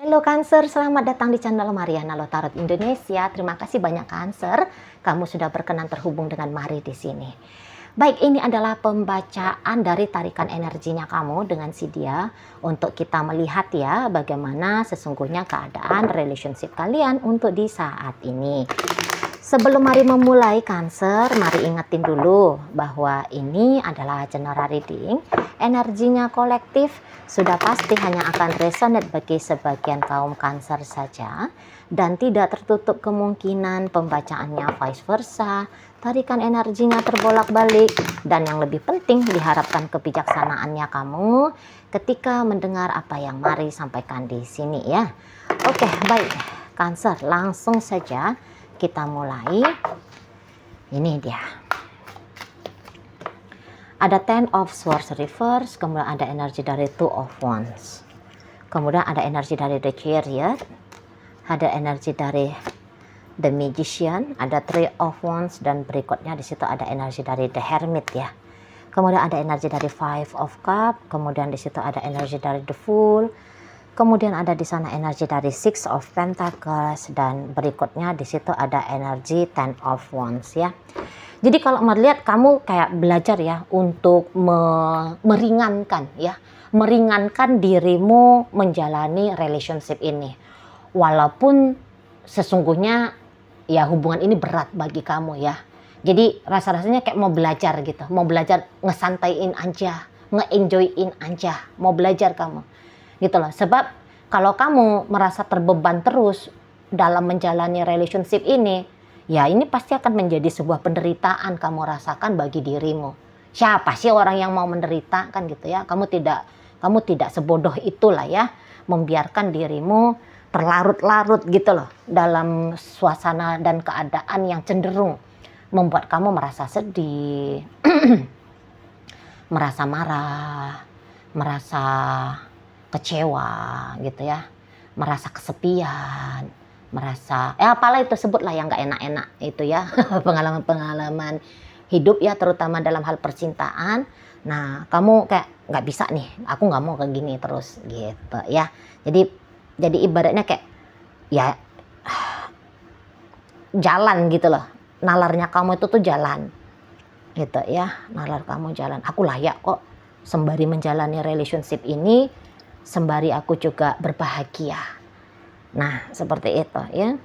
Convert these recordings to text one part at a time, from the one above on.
Halo Cancer, selamat datang di channel Mariana Loh Tarot Indonesia. Terima kasih banyak Cancer, kamu sudah berkenan terhubung dengan Mari di sini. Baik, ini adalah pembacaan dari tarikan energinya kamu dengan si dia untuk kita melihat ya bagaimana sesungguhnya keadaan relationship kalian untuk di saat ini. Sebelum Mari memulai Cancer, Mari ingetin dulu bahwa ini adalah general reading. Energinya kolektif, sudah pasti hanya akan resonate bagi sebagian kaum Cancer saja. Dan tidak tertutup kemungkinan pembacaannya vice versa. Tarikan energinya terbolak-balik. Dan yang lebih penting diharapkan kebijaksanaannya kamu ketika mendengar apa yang Mari sampaikan di sini ya. Oke, baik Cancer, langsung saja kita mulai. Ini dia. Ada Ten of Swords reverse, kemudian ada energi dari Two of Wands. Kemudian ada energi dari The Chariot. Ada energi dari The Magician, ada Three of Wands, dan berikutnya di situ ada energi dari The Hermit ya. Kemudian ada energi dari Five of Cups, kemudian di situ ada energi dari The Fool. Kemudian ada di sana energi dari Six of Pentacles, dan berikutnya di situ ada energi Ten of Wands ya. Jadi kalau melihat kamu kayak belajar ya untuk meringankan ya, meringankan dirimu menjalani relationship ini. Walaupun sesungguhnya ya hubungan ini berat bagi kamu ya. Jadi rasa-rasanya kayak mau belajar gitu, mau belajar ngesantaiin aja, nge-enjoyin aja, mau belajar kamu. Gitu loh. Sebab kalau kamu merasa terbeban terus dalam menjalani relationship ini, ya ini pasti akan menjadi sebuah penderitaan kamu rasakan bagi dirimu. Siapa sih orang yang mau menderita kan gitu ya? Kamu tidak sebodoh itulah ya, membiarkan dirimu terlarut-larut gitu loh dalam suasana dan keadaan yang cenderung membuat kamu merasa sedih, merasa marah, merasa kecewa gitu ya, merasa kesepian, merasa apalah itu, sebutlah yang nggak enak-enak itu ya, pengalaman-pengalaman hidup ya, terutama dalam hal percintaan. Nah kamu kayak nggak bisa nih, aku nggak mau kayak gini terus gitu ya. Jadi ibaratnya kayak ya jalan gitu loh, nalarnya kamu itu tuh jalan gitu ya, nalar kamu jalan. Aku layak kok sembari menjalani relationship ini, sembari aku juga berbahagia. Nah seperti itu ya,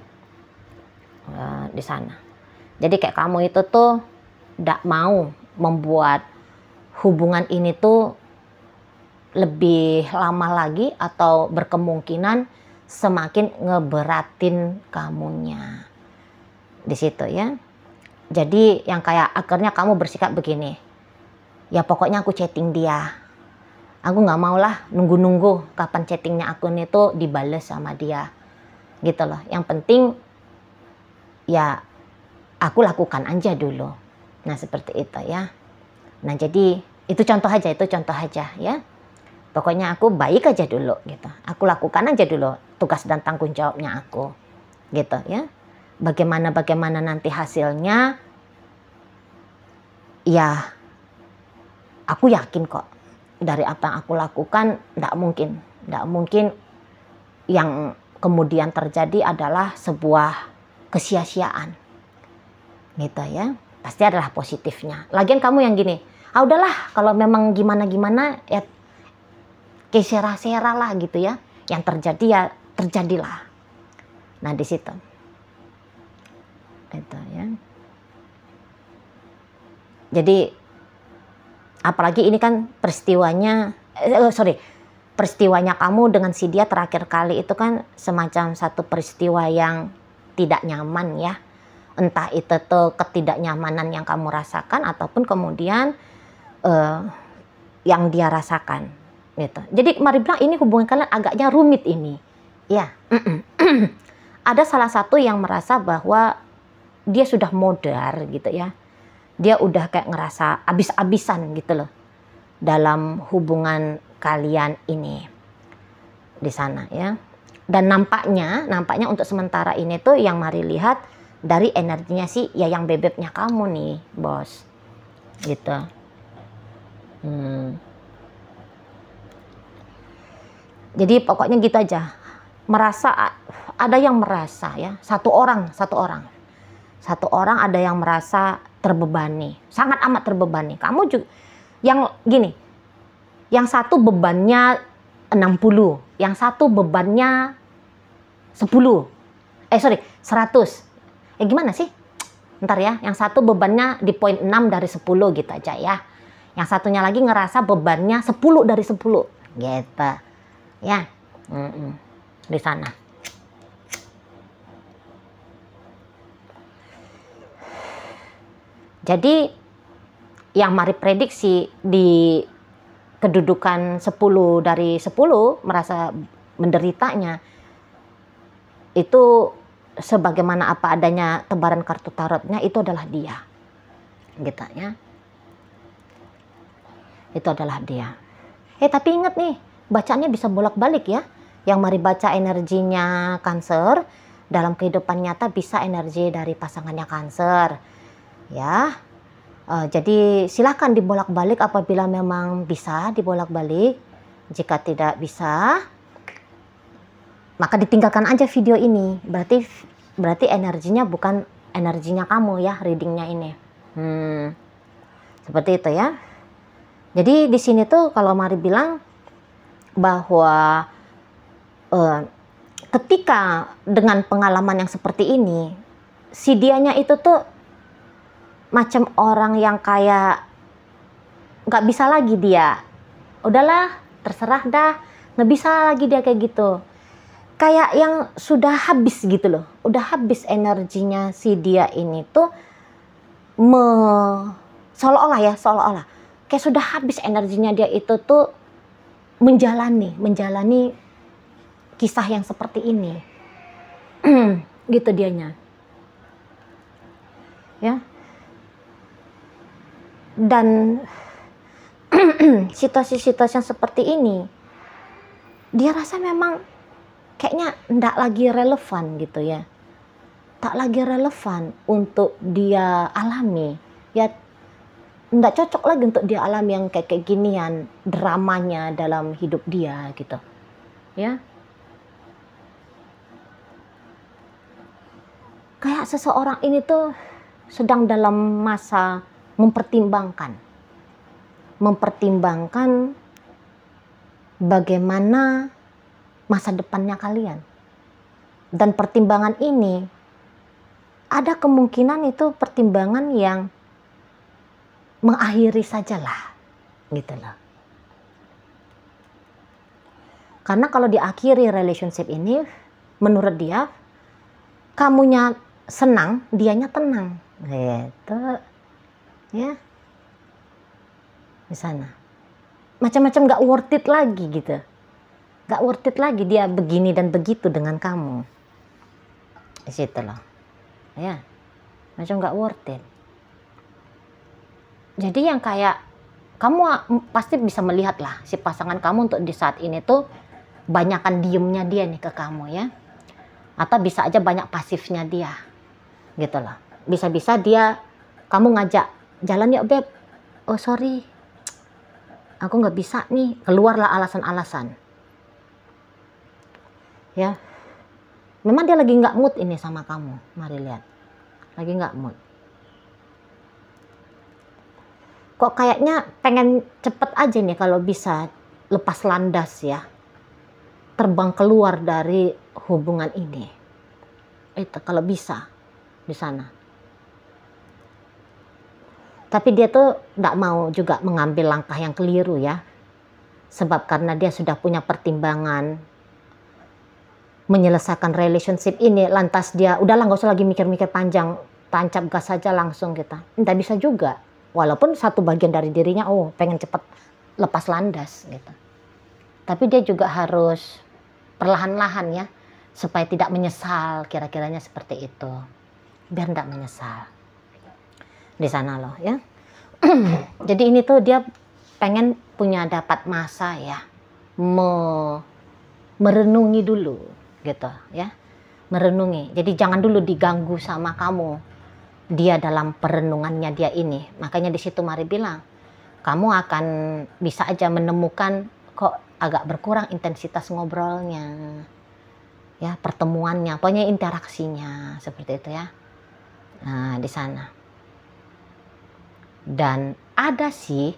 di sana. Jadi kayak kamu itu tuh tidak mau membuat hubungan ini tuh lebih lama lagi, atau berkemungkinan semakin ngeberatin kamunya di situ ya. Jadi yang kayak akhirnya kamu bersikap begini, ya pokoknya aku chatting dia, aku nggak mau lah nunggu-nunggu kapan chattingnya akun itu dibales sama dia gitu loh. Yang penting ya aku lakukan aja dulu. Nah seperti itu ya. Nah jadi itu contoh aja ya. Pokoknya aku baik aja dulu gitu. Aku lakukan aja dulu tugas dan tanggung jawabnya aku gitu ya. Bagaimana nanti hasilnya ya aku yakin kok dari apa yang aku lakukan tidak mungkin yang kemudian terjadi adalah sebuah kesia-siaan gitu ya. Pasti adalah positifnya. Lagian kamu yang gini, udahlah kalau memang gimana ya kesera-sera lah gitu ya, yang terjadi ya terjadilah. Nah di situ itu ya. Jadi apalagi ini kan peristiwanya kamu dengan si dia terakhir kali itu kan semacam satu peristiwa yang tidak nyaman ya. Entah itu tuh ketidaknyamanan yang kamu rasakan, ataupun kemudian yang dia rasakan gitu. Jadi Mari bilang ini hubungan kalian agaknya rumit ini ya. Ada salah satu yang merasa bahwa dia sudah modar gitu ya, dia udah kayak ngerasa abis-abisan gitu loh dalam hubungan kalian ini di sana ya. Dan nampaknya untuk sementara ini tuh yang Mari lihat dari energinya sih ya yang bebeknya kamu nih bos gitu. Jadi pokoknya gitu aja, ada yang merasa ya, satu orang ada yang merasa terbebani, sangat amat terbebani. Kamu juga yang gini, yang satu bebannya 60, yang satu bebannya 10, 100. Gimana sih? Ntar ya, yang satu bebannya di poin 6 dari 10 gitu aja ya. Yang satunya lagi ngerasa bebannya 10 dari 10 gitu ya. Di sana. Jadi yang Mari prediksi di kedudukan 10 dari 10 merasa menderitanya itu sebagaimana apa adanya tebaran kartu tarotnya, itu adalah dia gitu ya. Itu adalah dia. Tapi ingat nih, bacanya bisa bolak-balik ya. Yang Mari baca energinya Cancer, dalam kehidupan nyata bisa energi dari pasangannya Cancer ya. Jadi silakan dibolak-balik apabila memang bisa dibolak-balik. Jika tidak bisa, maka ditinggalkan aja video ini. Berarti energinya bukan energinya kamu ya, readingnya ini. Seperti itu ya. Jadi di sini tuh kalau Mari bilang bahwa ketika dengan pengalaman yang seperti ini, si dianya itu tuh macam orang yang kayak nggak bisa lagi dia. Udahlah, terserah dah, nggak bisa lagi dia kayak gitu. Kayak yang sudah habis gitu loh. Udah habis energinya si dia ini tuh seolah-olah kayak sudah habis energinya dia itu tuh menjalani kisah yang seperti ini. Gitu dianya. Ya. Dan situasi-situasi yang seperti ini dia rasa memang kayaknya ndak lagi relevan gitu ya, tak lagi relevan untuk dia alami ya, ndak cocok lagi untuk dia alami yang kayak ginian dramanya dalam hidup dia gitu ya. Kayak seseorang ini tuh sedang dalam masa mempertimbangkan bagaimana masa depannya kalian. Dan pertimbangan ini ada kemungkinan itu pertimbangan yang mengakhiri sajalah gitu loh. Karena kalau diakhiri relationship ini, menurut dia kamunya senang, dianya tenang gitu ya. Di sana macam-macam gak worth it lagi gitu. Gak worth it lagi dia begini dan begitu dengan kamu. Di situ loh. Ya. Macam gak worth it. Jadi yang kayak kamu pasti bisa melihat lah si pasangan kamu untuk di saat ini tuh banyakan diemnya dia nih ke kamu ya. Atau bisa aja banyak pasifnya dia. Gitu loh. Bisa-bisa dia kamu ngajak jalan yuk beb. Oh sorry. Aku nggak bisa nih. Keluarlah alasan-alasan. Ya, memang dia lagi nggak mood ini sama kamu. Mari lihat, lagi nggak mood. Kok kayaknya pengen cepet aja nih kalau bisa lepas landas ya, terbang keluar dari hubungan ini. Itu kalau bisa di sana. Tapi dia tuh nggak mau juga mengambil langkah yang keliru ya, sebab karena dia sudah punya pertimbangan menyelesaikan relationship ini, lantas dia udahlah nggak usah lagi mikir-mikir panjang, tancap gas saja langsung kita. Nggak bisa juga, walaupun satu bagian dari dirinya pengen cepat lepas landas gitu. Tapi dia juga harus perlahan-lahan ya, supaya tidak menyesal, kira-kiranya seperti itu, biar nggak menyesal di sana loh ya. Jadi ini tuh dia pengen punya dapat masa ya, merenungi dulu gitu ya, merenungi. Jadi jangan dulu diganggu sama kamu dia dalam perenungannya dia ini. Makanya di situ Mari bilang kamu akan bisa aja menemukan kok agak berkurang intensitas ngobrolnya ya, pertemuannya, pokoknya interaksinya seperti itu ya. Nah, di sana. Dan ada sih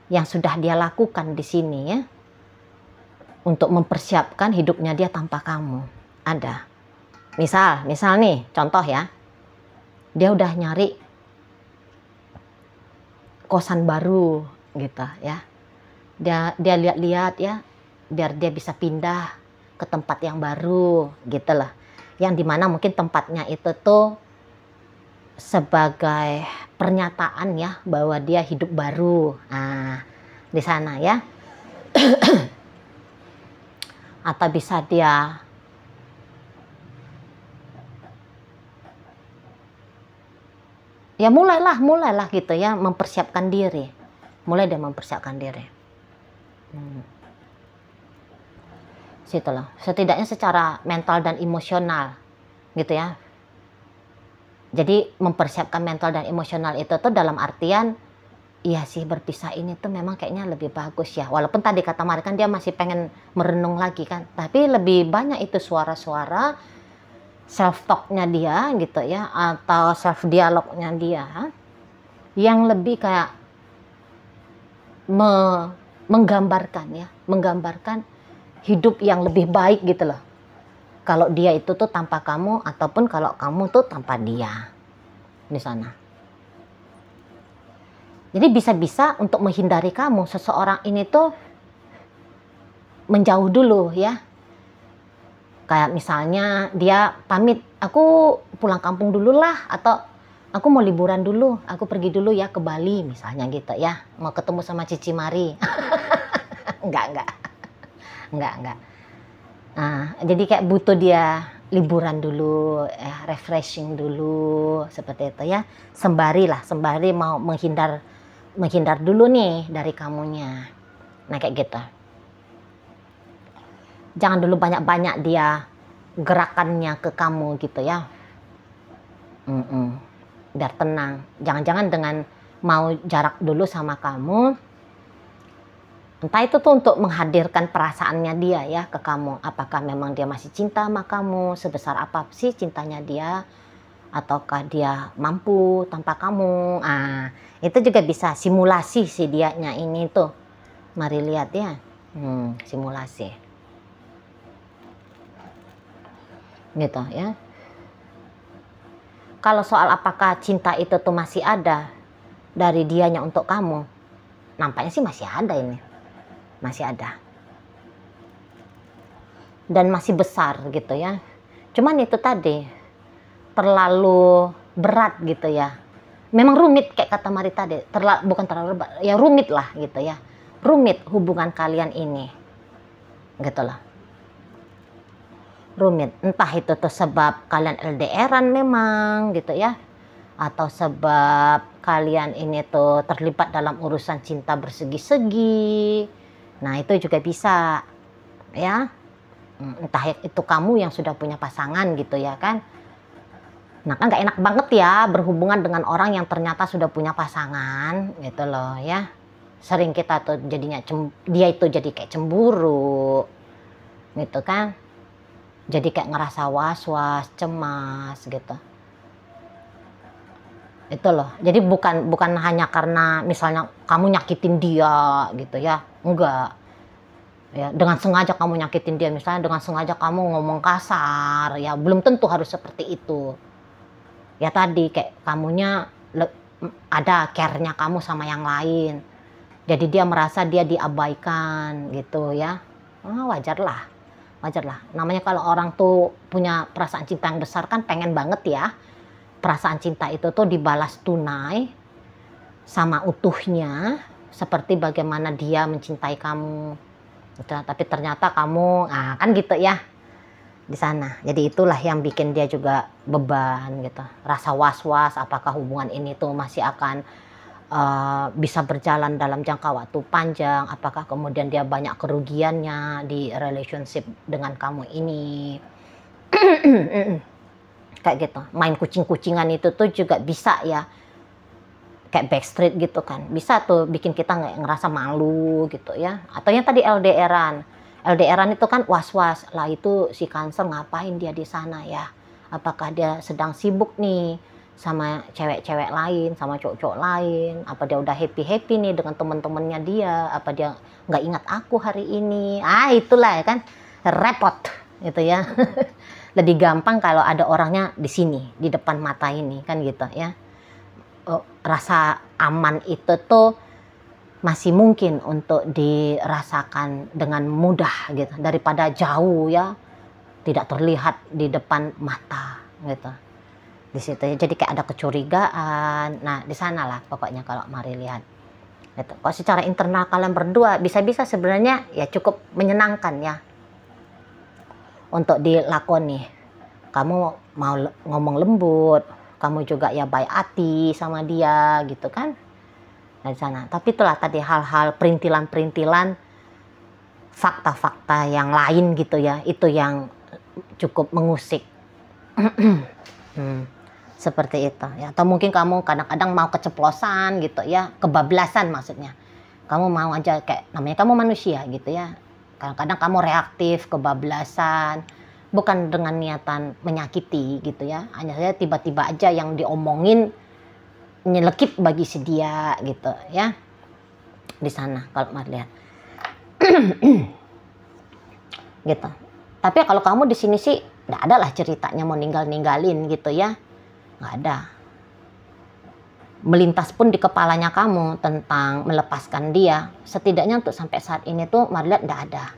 yang sudah dia lakukan di sini ya, untuk mempersiapkan hidupnya dia tanpa kamu. Ada. Misal nih, contoh ya, dia udah nyari kosan baru gitu ya. Dia lihat-lihat ya, biar dia bisa pindah ke tempat yang baru gitu lah. Yang dimana mungkin tempatnya itu tuh sebagai pernyataan ya bahwa dia hidup baru. Nah, di sana ya. Atau bisa dia ya mulailah gitu ya, mempersiapkan diri. Mulai dia mempersiapkan diri. Situ loh. Setidaknya secara mental dan emosional gitu ya. Jadi mempersiapkan mental dan emosional itu tuh dalam artian, iya sih berpisah ini tuh memang kayaknya lebih bagus ya. Walaupun tadi kata Mari kan dia masih pengen merenung lagi kan. Tapi lebih banyak itu suara-suara self talknya dia gitu ya, atau self dialognya dia yang lebih kayak menggambarkan hidup yang lebih baik gitu loh. Kalau dia itu tuh tanpa kamu, ataupun kalau kamu tuh tanpa dia di sana. Jadi bisa-bisa untuk menghindari kamu, seseorang ini tuh menjauh dulu ya. Kayak misalnya dia pamit, aku pulang kampung dulu lah, atau aku mau liburan dulu, aku pergi dulu ya ke Bali misalnya gitu ya. Mau ketemu sama Cici Mari. Enggak. Nah, jadi kayak butuh dia liburan dulu, refreshing dulu seperti itu ya. Sembari mau menghindar dulu nih dari kamunya. Nah kayak gitu. Jangan dulu banyak-banyak dia gerakannya ke kamu gitu ya. Biar tenang. Jangan-jangan dengan mau jarak dulu sama kamu, entah itu tuh untuk menghadirkan perasaannya dia ya ke kamu. Apakah memang dia masih cinta sama kamu, sebesar apa sih cintanya dia, ataukah dia mampu tanpa kamu. Itu juga bisa simulasi si dianya ini tuh. Mari lihat ya. Simulasi. Gitu ya. Kalau soal apakah cinta itu tuh masih ada dari dianya untuk kamu, nampaknya sih masih ada ini. Masih ada. Dan masih besar gitu ya. Cuman itu tadi, terlalu berat gitu ya. Memang rumit kayak kata Mari tadi. Bukan terlalu berat, ya rumit lah gitu ya. Rumit hubungan kalian ini. Gitu lah. Rumit. Entah itu tuh sebab kalian LDR-an memang gitu ya. Atau sebab kalian ini tuh terlibat dalam urusan cinta bersegi-segi. Nah itu juga bisa ya, entah itu kamu yang sudah punya pasangan gitu ya kan. Nah kan gak enak banget ya berhubungan dengan orang yang ternyata sudah punya pasangan gitu loh ya. Sering kita tuh jadinya dia itu jadi kayak cemburu gitu kan. Jadi kayak ngerasa was-was, cemas gitu. Itu loh. Jadi bukan hanya karena misalnya kamu nyakitin dia gitu ya. Enggak. Ya, dengan sengaja kamu nyakitin dia, misalnya dengan sengaja kamu ngomong kasar, ya belum tentu harus seperti itu. Ya tadi kayak kamunya ada care-nya kamu sama yang lain. Jadi dia merasa dia diabaikan gitu ya. Wajar lah. Namanya kalau orang tuh punya perasaan cinta yang besar kan pengen banget ya. Perasaan cinta itu tuh dibalas tunai sama utuhnya, seperti bagaimana dia mencintai kamu. Tapi ternyata kamu, kan gitu ya di sana. Jadi itulah yang bikin dia juga beban gitu. Rasa was-was apakah hubungan ini tuh masih akan bisa berjalan dalam jangka waktu panjang. Apakah kemudian dia banyak kerugiannya di relationship dengan kamu ini. Kayak gitu. Main kucing-kucingan itu tuh juga bisa ya. Kayak backstreet gitu kan. Bisa tuh bikin kita nggak ngerasa malu gitu ya. Atau yang tadi LDR-an. LDRan itu kan was-was lah, itu si Cancer ngapain dia di sana ya? Apakah dia sedang sibuk nih sama cewek-cewek lain, sama cowok-cowok lain? Apa dia udah happy-happy nih dengan teman-temannya dia? Apa dia nggak ingat aku hari ini? Itulah ya kan, repot gitu ya. Lebih gampang kalau ada orangnya di sini, di depan mata ini kan gitu ya. Rasa aman itu tuh masih mungkin untuk dirasakan dengan mudah gitu, daripada jauh ya, tidak terlihat di depan mata gitu. Di situ ya, jadi kayak ada kecurigaan. Nah, di sanalah pokoknya kalau mari lihat. Gitu. Kalau secara internal kalian berdua bisa-bisa sebenarnya ya cukup menyenangkan ya untuk dilakoni. Kamu mau ngomong lembut, kamu juga ya baik hati sama dia gitu kan. Dari sana. Tapi itulah tadi hal-hal perintilan-perintilan fakta-fakta yang lain gitu ya, itu yang cukup mengusik. Seperti itu ya. Atau mungkin kamu kadang-kadang mau keceplosan gitu ya, kebablasan maksudnya. Kamu mau aja, kayak namanya kamu manusia gitu ya. Kadang-kadang kamu reaktif, kebablasan, bukan dengan niatan menyakiti gitu ya. Hanya saja tiba-tiba aja yang diomongin nyelekip bagi si dia gitu ya. Di sana kalau mari lihat. Gitu. Tapi kalau kamu di sini sih nggak ada lah ceritanya mau ninggalin gitu ya, nggak ada. Melintas pun di kepalanya kamu tentang melepaskan dia, setidaknya untuk sampai saat ini tuh mari lihat nggak ada.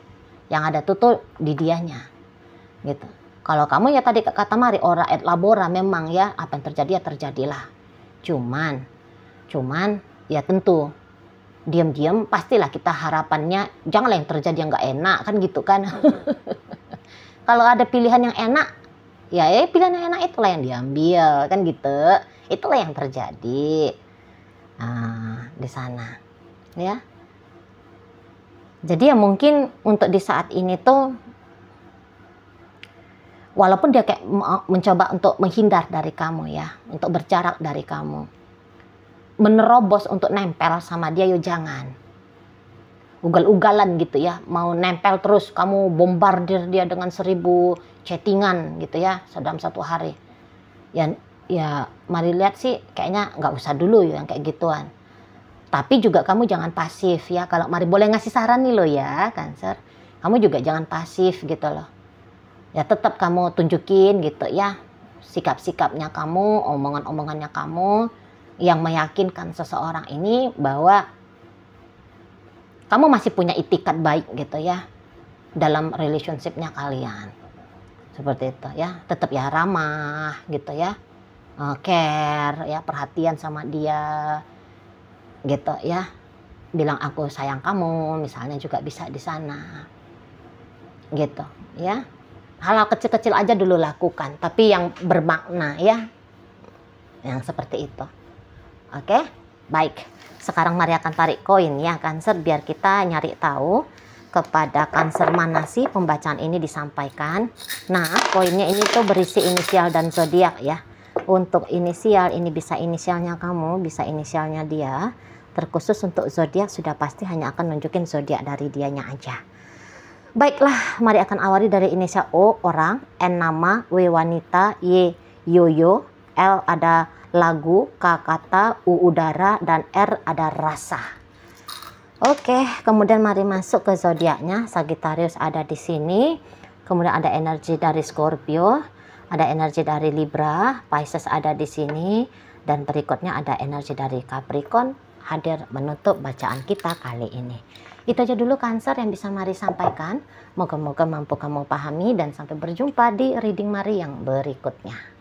Yang ada tuh di dianya gitu. Kalau kamu ya tadi kata Mari, ora et labora, memang ya apa yang terjadi ya terjadilah. Cuman ya tentu diam-diam pastilah kita harapannya janganlah yang terjadi yang nggak enak kan gitu kan. Kalau ada pilihan yang enak ya pilihan yang enak itulah yang diambil kan gitu, itulah yang terjadi. Nah, di sana ya. Jadi ya mungkin untuk di saat ini tuh walaupun dia kayak mencoba untuk menghindar dari kamu ya, untuk berjarak dari kamu, menerobos untuk nempel sama dia, yo jangan. Ugal-ugalan gitu ya, mau nempel terus, kamu bombardir dia dengan 1000 chattingan gitu ya, dalam satu hari. Ya mari lihat sih, kayaknya nggak usah dulu yang kayak gituan. Tapi juga kamu jangan pasif ya, kalau Mari boleh ngasih saran nih lo ya, Cancer. Kamu juga jangan pasif gitu loh. Ya tetap kamu tunjukin gitu ya sikap-sikapnya kamu, omongan-omongannya kamu yang meyakinkan seseorang ini bahwa kamu masih punya itikat baik gitu ya dalam relationshipnya kalian. Seperti itu ya, tetap ya ramah gitu ya, care ya, perhatian sama dia gitu ya, bilang aku sayang kamu misalnya juga bisa di sana gitu ya. Hal-hal kecil-kecil aja dulu lakukan, tapi yang bermakna ya, yang seperti itu. Oke, baik. Sekarang Mari akan tarik koin ya Cancer, biar kita nyari tahu kepada Cancer mana sih pembacaan ini disampaikan. Nah, koinnya ini tuh berisi inisial dan zodiak ya. Untuk inisial ini bisa inisialnya kamu, bisa inisialnya dia. Terkhusus untuk zodiak sudah pasti hanya akan nunjukin zodiak dari dianya aja. Baiklah, Mari akan awali dari inisial O, orang, N nama, W wanita, Y yoyo, L ada lagu, K kata, U udara, dan R ada rasa. Oke, kemudian mari masuk ke zodiaknya. Sagittarius ada di sini. Kemudian ada energi dari Scorpio, ada energi dari Libra, Pisces ada di sini, dan berikutnya ada energi dari Capricorn hadir menutup bacaan kita kali ini. Itu aja dulu Cancer yang bisa Mari sampaikan. Moga-moga mampu kamu pahami dan sampai berjumpa di reading Mari yang berikutnya.